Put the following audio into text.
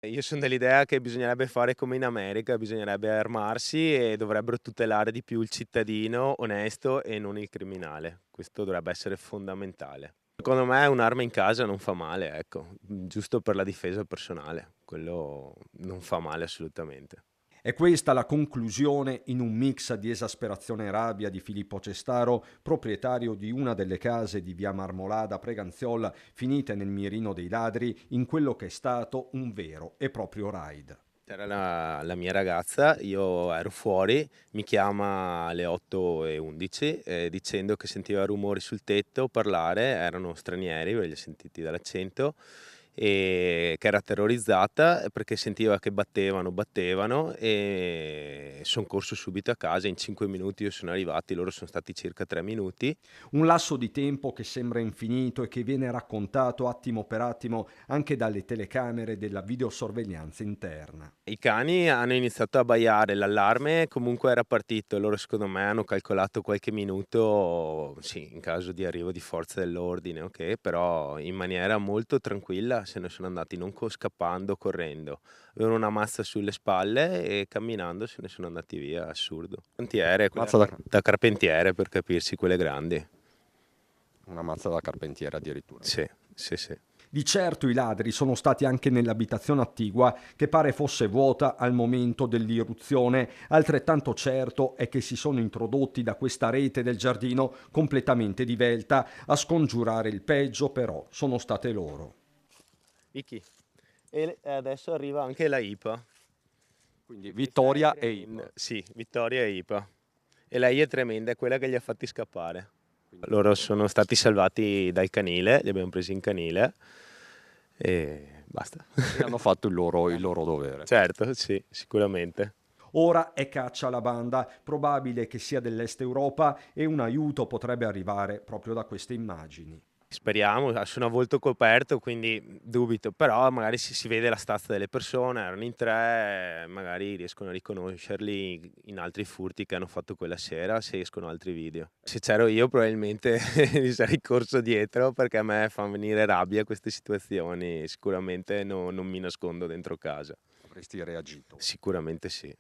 Io son dell'idea che bisognerebbe fare come in America, bisognerebbe armarsi e dovrebbero tutelare di più il cittadino onesto e non il criminale. Questo dovrebbe essere fondamentale. Secondo me un'arma in casa non fa male, ecco, giusto per la difesa personale, quello non fa male assolutamente. È questa la conclusione in un mix di esasperazione e rabbia di Filippo Cestaro, proprietario di una delle case di via Marmolada a Preganziola, finite nel mirino dei ladri, in quello che è stato un vero e proprio raid. C'era la mia ragazza, io ero fuori, mi chiama alle 8:11, dicendo che sentiva rumori sul tetto, parlare, erano stranieri, ve li ho sentiti dall'accento, e che era terrorizzata perché sentiva che battevano e son corso subito a casa. In 5 minuti io sono arrivati, loro sono stati circa 3 minuti. Un lasso di tempo che sembra infinito e che viene raccontato attimo per attimo anche dalle telecamere della videosorveglianza interna. I cani hanno iniziato a abbaiare, l'allarme comunque era partito e loro secondo me hanno calcolato qualche minuto, sì, in caso di arrivo di forze dell'ordine, okay, però in maniera molto tranquilla se ne sono andati, non scappando, correndo. Avevano una mazza sulle spalle e camminando se ne sono andati via, assurdo. Cantiere, quelle Mazza da da carpentiere per capirsi, quelle grandi. una mazza da carpentiere addirittura. Sì, sì, sì. Di certo i ladri sono stati anche nell'abitazione attigua, che pare fosse vuota al momento dell'irruzione. Altrettanto certo è che si sono introdotti da questa rete del giardino completamente divelta. A scongiurare il peggio, però, sono state loro. Vicky, e adesso arriva anche la IPA. Quindi Questa è Vittoria e tremenda. IPA. Sì, Vittoria e IPA. E lei è tremenda, è quella che li ha fatti scappare. Loro sono stati salvati dal canile, li abbiamo presi in canile e basta. E hanno fatto il loro dovere. Certo, sì, sicuramente. Ora è caccia alla banda, probabile che sia dell'Est Europa e un aiuto potrebbe arrivare proprio da queste immagini. Speriamo, sono a volto coperto, quindi dubito, però magari si vede la stazza delle persone, erano in tre, magari riescono a riconoscerli in altri furti che hanno fatto quella sera, se escono altri video. Se c'ero io probabilmente mi sarei corso dietro perché a me fa venire rabbia queste situazioni, sicuramente non mi nascondo dentro casa. Avresti reagito. Sicuramente sì.